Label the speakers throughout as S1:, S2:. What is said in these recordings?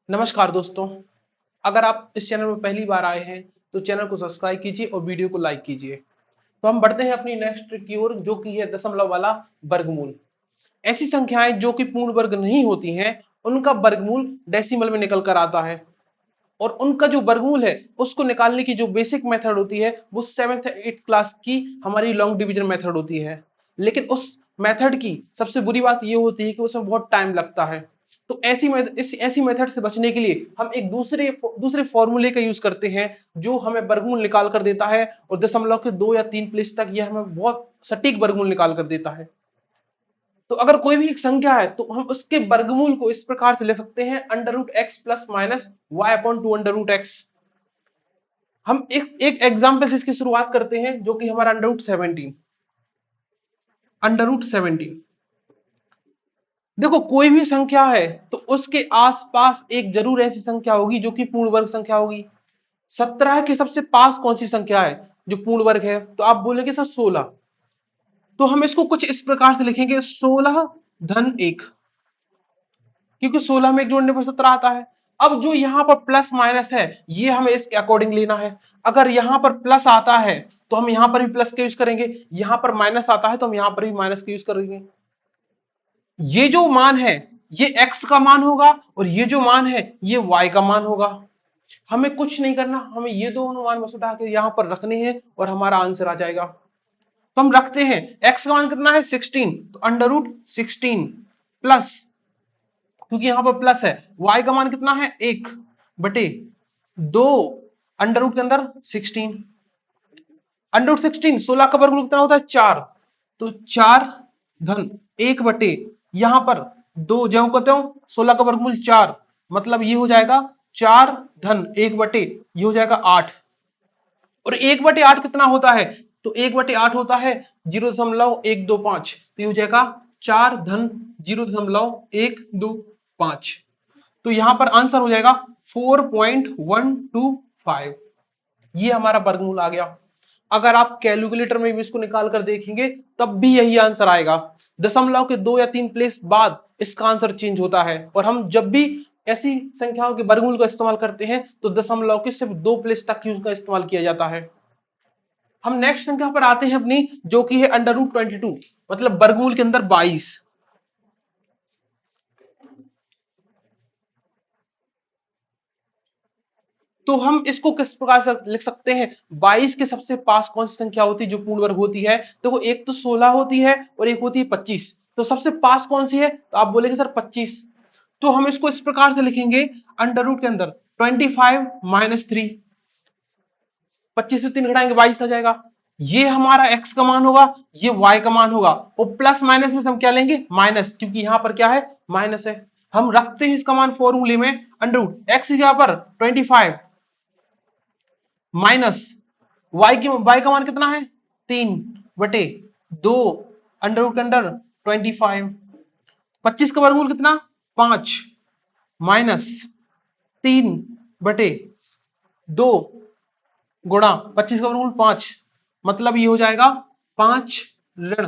S1: नमस्कार दोस्तों। अगर आप इस चैनल में पहली बार आए हैं तो चैनल को सब्सक्राइब कीजिए और वीडियो को लाइक कीजिए। तो हम बढ़ते हैं अपनी नेक्स्ट ट्रिक की ओर, जो कि है दशमलव वाला वर्गमूल। ऐसी संख्याएं जो कि पूर्ण वर्ग नहीं होती हैं, उनका वर्गमूल डेसिमल में निकल कर आता है। और उनका जो वर्गमूल है उसको निकालने की जो बेसिक मेथड होती है वो 7th 8th क्लास की हमारी लॉन्ग डिवीजन मेथड होती है। लेकिन उस मेथड की सबसे बुरी बात ये होती है कि उसमें बहुत टाइम लगता है। तो ऐसी मेथड से बचने के लिए हम एक दूसरे दूसरे फॉर्मूले का यूज करते हैं, जो हमें वर्गमूल निकाल कर देता है और दशमलव के 2 या 3 प्लेस तक यह हमें बहुत सटीक वर्गमूल निकाल कर देता है। तो अगर कोई भी एक संख्या है तो हम उसके वर्गमूल को इस प्रकार से लिख सकते हैं, under root X plus minus Y upon two under root X. हम एक एग्जाम्पल से इसकी शुरुआत करते हैं, जो कि हमारा अंडर रूट 17। देखो, कोई भी संख्या है तो उसके आसपास एक जरूर ऐसी संख्या होगी जो कि पूर्ण वर्ग संख्या होगी। 17 के सबसे पास कौन सी संख्या है जो पूर्ण वर्ग है? तो आप बोलेंगे सर 16। तो हम इसको कुछ इस प्रकार से लिखेंगे, 16 धन 1, क्योंकि 16 में एक जोड़ने पर 17 आता है। अब जो यहां पर प्लस माइनस है ये हमें इसके अकॉर्डिंग लेना है। अगर यहां पर प्लस आता है तो हम यहां पर भी प्लस का यूज करेंगे, यहां पर माइनस आता है तो हम यहां पर भी माइनस का यूज करेंगे। ये जो मान है ये x का मान होगा और ये जो मान है ये y का मान होगा। हमें कुछ नहीं करना, हमें ये दोनों मान बस उठा के यहां पर रखने हैं और हमारा आंसर आ जाएगा। तो हम रखते हैं, x का मान कितना है 16, तो अंडर रूट 16 प्लस, क्योंकि यहां पर प्लस है, y का मान कितना है 1 बटे 2 अंडर रूट के अंदर 16। अंडर रूट 16, 16 का वर्गमूल कितना होता है 4, तो 4 धन 1 बटे यहां पर 2 ज्यों को त्यों 16 का वर्गमूल 4, मतलब ये हो जाएगा 4 धन 1 बटे ये हो जाएगा 8। और 1/8 कितना होता है? तो 1/8 होता है 0.125, तो ये हो जाएगा 4 धन 0.125। तो यहां पर आंसर हो जाएगा 4.125। ये हमारा वर्गमूल आ गया। अगर आप कैलकुलेटर में भी इसको निकाल कर देखेंगे तब भी यही आंसर आएगा। दशमलव के 2 या 3 प्लेस बाद इसका आंसर चेंज होता है, और हम जब भी ऐसी संख्याओं के वर्गमूल का इस्तेमाल करते हैं तो दशमलव के सिर्फ 2 प्लेस तक ही उसका इस्तेमाल किया जाता है। हम नेक्स्ट संख्या पर आते हैं अपनी, जो कि है अंडर रूट 22, मतलब वर्गमूल के अंदर 22। तो हम इसको किस प्रकार से लिख सकते हैं? 22 के सबसे पास कौन सी संख्या होती है जो पूर्ण वर्ग होती है? तो वो एक तो 16 होती है और एक होती है 25। तो सबसे पास कौन सी है? तो आप बोलेंगे सर 25। तो हम इसको इस प्रकार से लिखेंगे, अंडर रूट के अंदर 25 माइनस 3, 25 से 3 घटाएंगे 22 आ जाएगा। ये हमारा x का मान होगा, ये y का मान होगा, और प्लस माइनस में से हम क्या लेंगे? माइनस, क्योंकि यहां पर क्या है? माइनस है। हम रखते हैं इसका मान फॉर्मूले में, अंडर रूट एक्स यहाँ पर 25 माइनस y का मान कितना है? 3/2 अंडर रूट के अंडर 25। 25 का वर्गमूल कितना? 5 माइनस 3/2 गुणा 25 का वर्गमूल 5, मतलब ये हो जाएगा 5 ऋण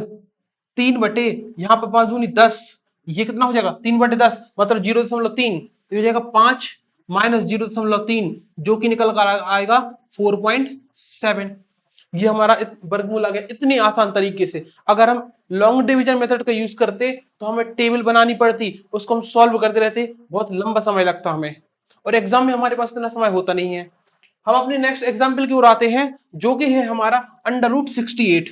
S1: 3 यहां पर 5 दूनी 10, ये कितना हो जाएगा? 3/10, मतलब 0.3, तो ये हो जाएगा 5 माइनस 0.3, जो कि निकल कर आएगा 4.7। ये हमारा वर्गमूल आ गया इतनी आसान तरीके से। अगर हम लॉन्ग डिवीजन मेथड का यूज करते तो हमें टेबल बनानी पड़ती, उसको हम सॉल्व करते रहते, बहुत लंबा समय लगता हमें, और एग्जाम में हमारे पास इतना समय होता नहीं है। हम अपने नेक्स्ट एग्जाम्पल की ओर आते हैं, जो कि है हमारा अंडर रूट 68।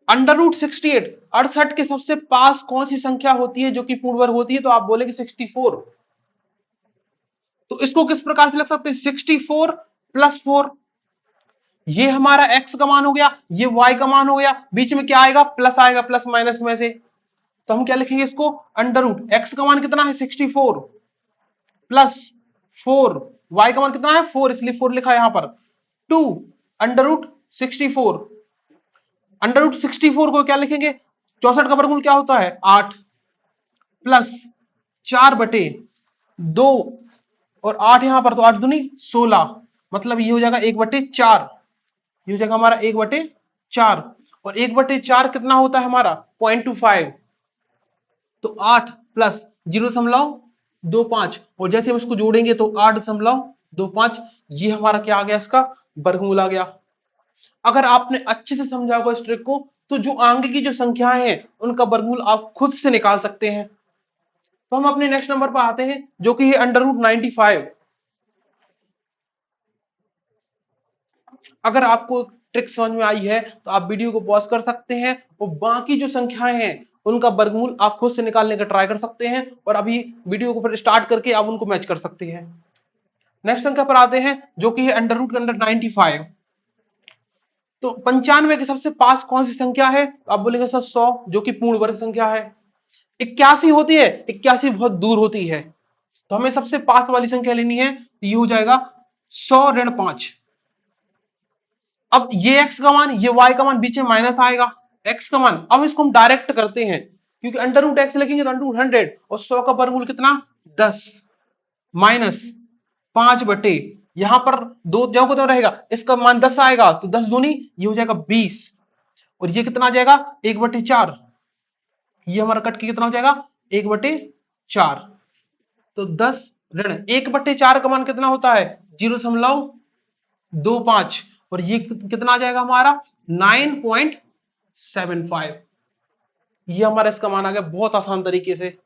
S1: अंडर रूट 68, 68 के सबसे पास कौन सी संख्या होती है जो कि पूर्ण वर्ग होती है? तो आप बोलेंगे 64। तो इसको किस प्रकार से लिख सकते हैं? 64 प्लस 4, ये हमारा x का मान हो गया, ये y का मान हो गया, बीच में क्या आएगा? प्लस आएगा, प्लस माइनस में से। तो हम क्या लिखेंगे इसको? अंडर रूट एक्स का मान कितना है? 64 प्लस 4, y का मान कितना है? 4, इसलिए 4 लिखा है यहां पर, 2 अंडर रूट 64। अंडर रूट 64 को क्या लिखेंगे? 64 का वर्गमूल क्या होता है? 8 प्लस 4/2, और 8 यहां पर, तो 8 दूनी 16, मतलब ये हो जाएगा 1/4, ये हो जाएगा हमारा 1/4। और 1/4 कितना होता है हमारा 0.25, तो 8 प्लस 0.25, और जैसे हम इसको जोड़ेंगे तो 8.25, ये हमारा क्या आ गया, इसका वर्गमूल आ गया। अगर आपने अच्छे से समझा होगा इस ट्रिक को, तो जो आगे की जो संख्याएं हैं उनका वर्गमूल आप खुद से निकाल सकते हैं। तो हम अपने नेक्स्ट नंबर पर आते हैं, जो कि है √95। अगर आपको ट्रिक समझ में आई है तो आप वीडियो को पॉज कर सकते हैं और बाकी जो संख्याएं हैं उनका वर्गमूल आप खुद से निकालने का ट्राई कर सकते हैं, और अभी वीडियो को फिर स्टार्ट करके आप उनको मैच कर सकते हैं। नेक्स्ट संख्या पर आते हैं, जो कि है अंडर रूट के अंदर 95। तो 95 के सबसे पास कौन सी संख्या है, तो आप बोलेंगे सर 100, जो कि पूर्ण वर्ग संख्या है। 81 होती है, 81 बहुत दूर होती है, तो हमें सबसे पास वाली संख्या लेनी है, तो ये हो जाएगा 100-5। अब ये x का मान, ये y का मान, बीच में माइनस आएगा, x का मान। अब इसको हम डायरेक्ट करते हैं, क्योंकि √x लिखेंगे तो √100, और 100 का वर्गमूल कितना 10 माइनस 5/, यहां पर दो जो को तो रहेगा, इसका मान 10 आएगा, तो 10 दूनी ये हो जाएगा 20, और ये कितना आ जाएगा 1/4, ये हमारा कट के कितना हो जाएगा 1/4। तो 10 ऋण 1/4 का मान कितना होता है 0.25, और ये कितना आ जाएगा हमारा 9.75। ये हमारा इसका मान आ गया, बहुत आसान तरीके से।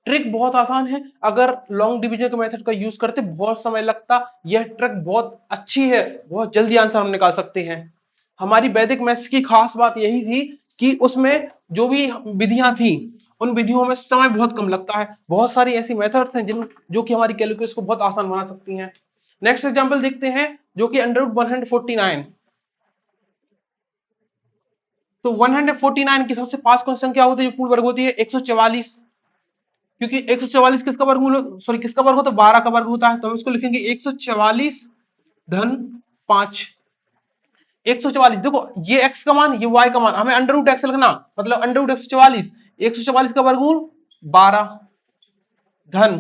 S1: ट्रिक बहुत आसान है, अगर लॉन्ग डिवीजन के मेथड का यूज करते बहुत समय लगता, यह ट्रिक बहुत अच्छी है, बहुत जल्दी आंसर हम निकाल सकते हैं। हमारी वैदिक मैथ्स की खास बात यही थी कि उसमें जो भी विधियां थी, उन विधियों में समय बहुत कम लगता है। बहुत सारी ऐसी मेथड्स हैं जिन जो कि हमारी कैलकुलस को बहुत आसान बना सकती हैं। नेक्स्ट एग्जांपल देखते हैं, जो कि √149। तो 149 की सबसे पास कौन सी संख्या होती है जो पूर्ण वर्ग होती है 144, क्योंकि 144 किसका वर्गमूल, सॉरी किसका वर्ग होता है 12 का वर्ग होता है, तो हम इसको लिखेंगे 144 धन 5। 144, देखो ये x का मान, ये y का मान, हमें √x लिखना, मतलब √144, 144 का वर्गमूल 12 धन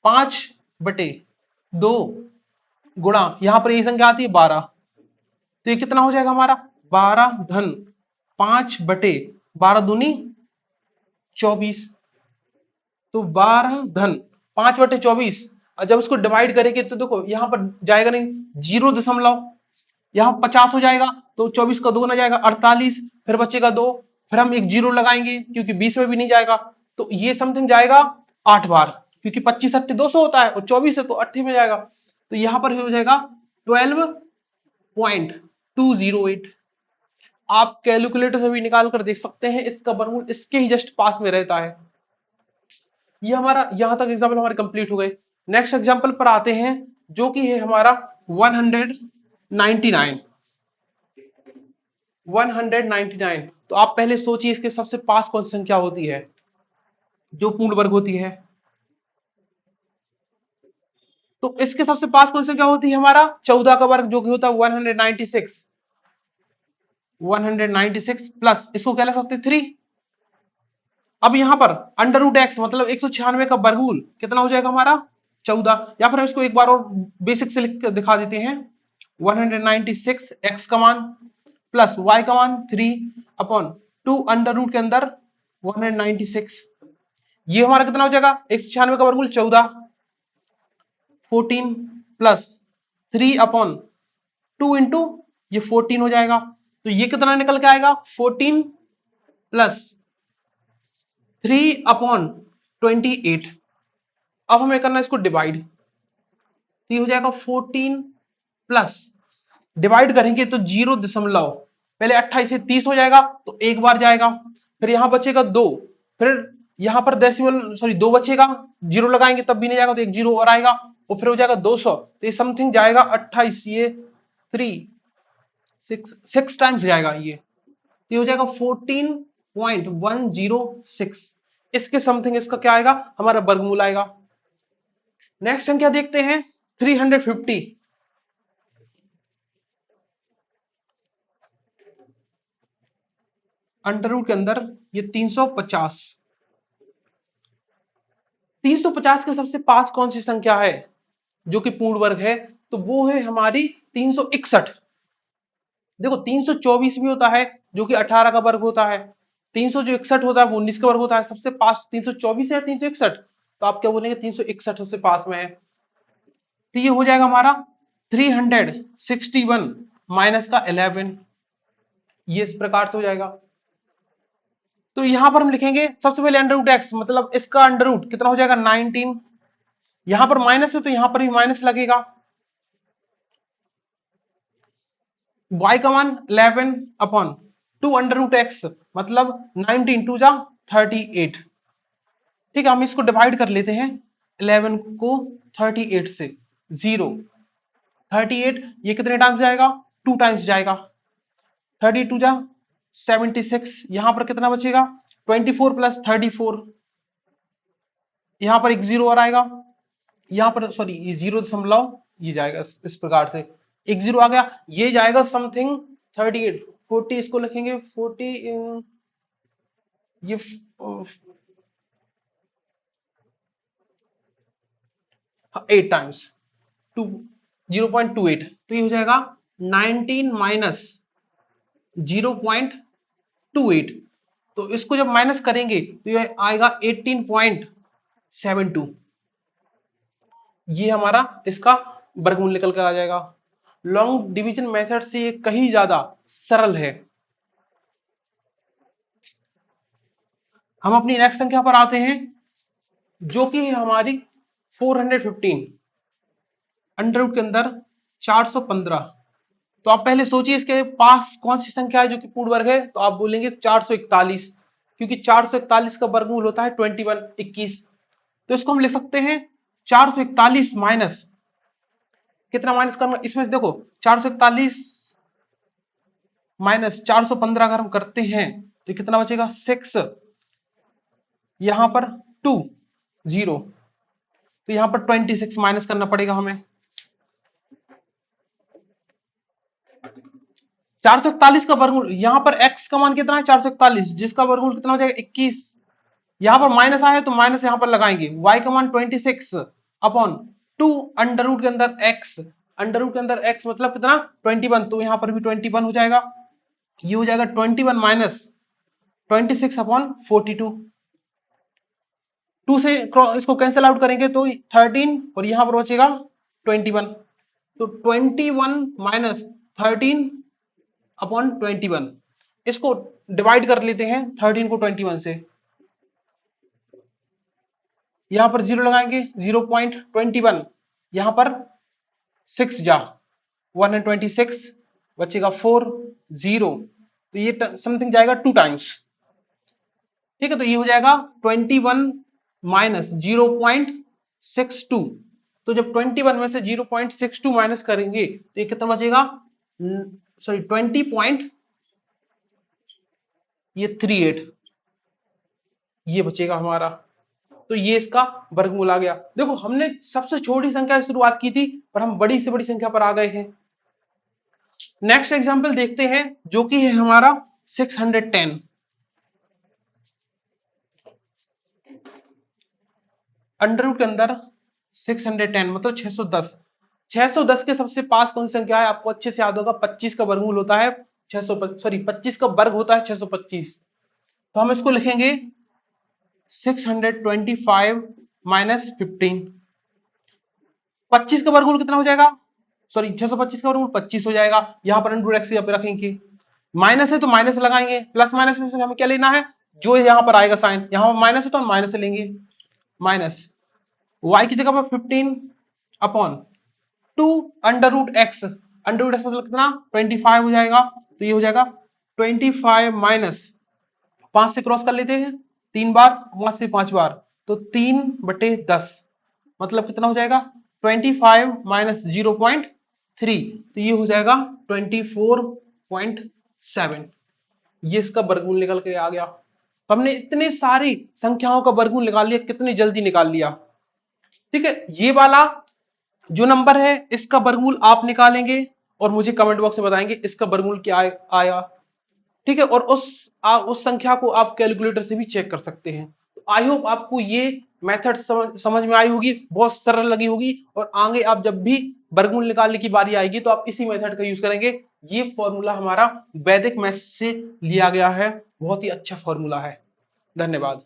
S1: 5/2 गुणा, यहां पर ये संख्या आती है 12, तो ये कितना हो जाएगा हमारा 12 धन 5/12 दूनी 24, तो 12 धन 5/24। और जब इसको डिवाइड करेंगे तो देखो यहां पर जाएगा नहीं, 0 यहां 50 हो जाएगा, तो 24 का 2 ना जाएगा 48, फिर बचेगा 2, फिर हम एक 0 लगाएंगे क्योंकि 20 में भी नहीं जाएगा, तो ये समथिंग जाएगा 8 बार, क्योंकि 25 8 200 होता है, और 24 है तो 80 में जाएगा, तो यहां पर हो जाएगा 12.208। आप कैलकुलेटर से भी निकाल कर देख सकते हैं, इसका वर्गमूल इसके ही जस्ट पास में रहता है। ये हमारा यहां तक एग्जाम्पल हमारे कंप्लीट हो गए। नेक्स्ट एग्जाम्पल पर आते हैं, जो कि है हमारा 199। 199, तो आप पहले सोचिए इसके सबसे पास कौन सी संख्या होती है जो पूर्ण वर्ग होती है। तो इसके सबसे पास कौन सी संख्या होती है हमारा 14 का वर्ग, जो कि होता है 196। 196 प्लस इसको क्या लिख सकते हैं 3। अब यहां पर √x मतलब 196 का वर्गमूल कितना हो जाएगा हमारा 14, या फिर हम इसको एक बार और बेसिक से लिख कर दिखा देते हैं, 196 x का मान प्लस y का मान 3/2 √, के अंदर 196, ये हमारा कितना हो जाएगा 196 का वर्गमूल 14, 14 प्लस 3/2 इंटू ये 14 हो जाएगा, तो ये कितना निकल के आएगा 14 प्लस 3/28। अब हमें करना है इसको डिवाइड, तो ये हो जाएगा 14 प्लस, डिवाइड करेंगे तो 0 पहले 28 से 30 हो जाएगा, तो एक बार जाएगा, फिर यहां बचेगा 2, फिर यहां पर डेसिमल सॉरी 2 बचेगा, 0 लगाएंगे तब भी नहीं जाएगा, तो एक 0 और आएगा, और फिर हो जाएगा 200, तो ये समथिंग जाएगा 28, ये 3 6 टाइम्स जाएगा, ये हो जाएगा 14.106। इसके समथिंग इसका क्या आएगा हमारा वर्गमूल आएगा। नेक्स्ट संख्या देखते हैं 350। √ के अंदर ये 350, 350 के सबसे पास कौन सी संख्या है जो कि पूर्ण वर्ग है, तो वो है हमारी 361। देखो 324 भी होता है जो कि 18 का वर्ग होता है, 300 जो 61 होता है वो 19 का वर्ग होता है। सबसे पास 324 है 361, तो आप क्या बोलेंगे 361 सबसे पास में है। तो ये हो जाएगा हमारा 361 माइनस का 11, ये इस प्रकार से हो जाएगा। तो यहां पर हम लिखेंगे सबसे पहले अंडर रूट एक्स, मतलब इसका अंडर रूट कितना हो जाएगा 19, यहां पर माइनस है तो यहां पर भी माइनस लगेगा, y का मान 11 अपॉन 2 अंडर रूट एक्स, मतलब 19 टू जा 38। ठीक है, हम इसको डिवाइड कर लेते हैं 11 को 38 से, 0 38, ये कितने टाइम्स जाएगा 2 टाइम्स जाएगा, 32 जा 76, यहां पर कितना बचेगा 24 प्लस 34, यहां पर एक जीरो और आएगा, यहां पर सॉरी ये 0 दशमलव ये जाएगा इस प्रकार से, एक जीरो आ गया, ये जाएगा समथिंग 38 40, इसको लिखेंगे 40 ये 8 टाइम्स 2 0.28, तो ये हो जाएगा 19 माइनस 0.28, तो इसको जब माइनस करेंगे तो ये आएगा 18.72, ये हमारा इसका वर्गमूल निकल कर आ जाएगा। लॉन्ग डिवीजन मेथड से ये कहीं ज्यादा सरल है। हम अपनी नेक्स्ट संख्या पर आते हैं जो कि है हमारी 415, अंडर रूट के अंदर 415। तो आप पहले सोचिए इसके पास कौन सी संख्या है जो कि पूर्ण वर्ग है, तो आप बोलेंगे 441, क्योंकि 441 का वर्गमूल होता है 21। तो इसको हम लिख सकते हैं 441 माइनस, कितना माइनस करना इसमें से देखो 441 माइनस 415 अगर हम करते हैं तो कितना बचेगा 6, यहां पर 2 0, तो यहां पर 26 माइनस करना पड़ेगा हमें। 441 का वर्गमूल, यहां पर x का मान कितना है 441, जिसका वर्गमूल कितना हो जाएगा 21, यहां पर माइनस आया तो माइनस यहां पर लगाएंगे, y का मान 26 अपॉन 2 अंडर रूट के अंदर x, अंडर रूट के अंदर x मतलब कितना 21, तो यहां पर भी 21 हो जाएगा, ये हो जाएगा 21 माइनस 26 अपॉन 42, 2 से इसको कैंसिल आउट करेंगे तो 13 और यहां पर बचेगा 21, तो 21 माइनस 13 अपॉन 21, इसको डिवाइड कर लेते हैं 13 को 21 से, यहां पर जीरो लगाएंगे 0.21, यहां पर 6 जा 126, बचेगा 4 0, तो ये समथिंग जाएगा 2 टाइम्स। ठीक है, तो ये हो जाएगा 21 माइनस 0.62, तो जब 21 में से 0.62 माइनस करेंगे तो ये कितना बचेगा, सॉरी 20 पॉइंट ये 38, ये बचेगा हमारा, तो ये इसका वर्गमूल आ गया। देखो हमने सबसे छोटी संख्या से शुरुआत की थी पर हम बड़ी से बड़ी संख्या पर आ गए हैं। नेक्स्ट एग्जांपल देखते हैं जो कि है हमारा 610, अंडर रूट के अंदर 610 मतलब 610, 610 के सबसे पास कौन सी संख्या है, आपको अच्छे से याद होगा 25 का वर्गमूल होता है 600, सॉरी 25 का वर्ग होता है 625, तो हम इसको लिखेंगे 625 माइनस 15, 25 का वर्गमूल कितना हो जाएगा, सॉरी 625 का वर्गमूल 25 हो जाएगा, यहां पर अंडर एक्स पे रखेंगे, माइनस है तो माइनस लगाएंगे, प्लस माइनस में से हमें क्या लेना है, जो यहां पर आएगा साइन, यहां पर माइनस है तो हम माइनस से लेंगे, माइनस y की जगह पर 15 upon 2 under root X, under root X मतलब कितना 25 हो जाएगा, तो ये हो जाएगा 25 माइनस 5 से क्रॉस कर लेते हैं 3 बार, 5 से 5 बार, तो 3/10 मतलब कितना हो जाएगा 25 माइनस 0.3, तो ये हो जाएगा 24.7, ये इसका वर्गमूल निकल के आ गया। तो हमने इतनी सारी संख्याओं का वर्गमूल निकाल लिया, कितनी जल्दी निकाल लिया। ठीक है, ये वाला जो नंबर है इसका वर्गमूल आप निकालेंगे और मुझे कमेंट बॉक्स में बताएंगे इसका वर्गमूल क्या आया। ठीक है, और उस संख्या को आप कैलकुलेटर से भी चेक कर सकते हैं। आई होप आपको ये मेथड समझ में आई होगी, बहुत सरल लगी होगी, और आगे आप जब भी वर्गमूल निकालने की बारी आएगी तो आप इसी मेथड का यूज करेंगे। ये फॉर्मूला हमारा वैदिक मैथ से लिया गया है, बहुत ही अच्छा फॉर्मूला है। धन्यवाद।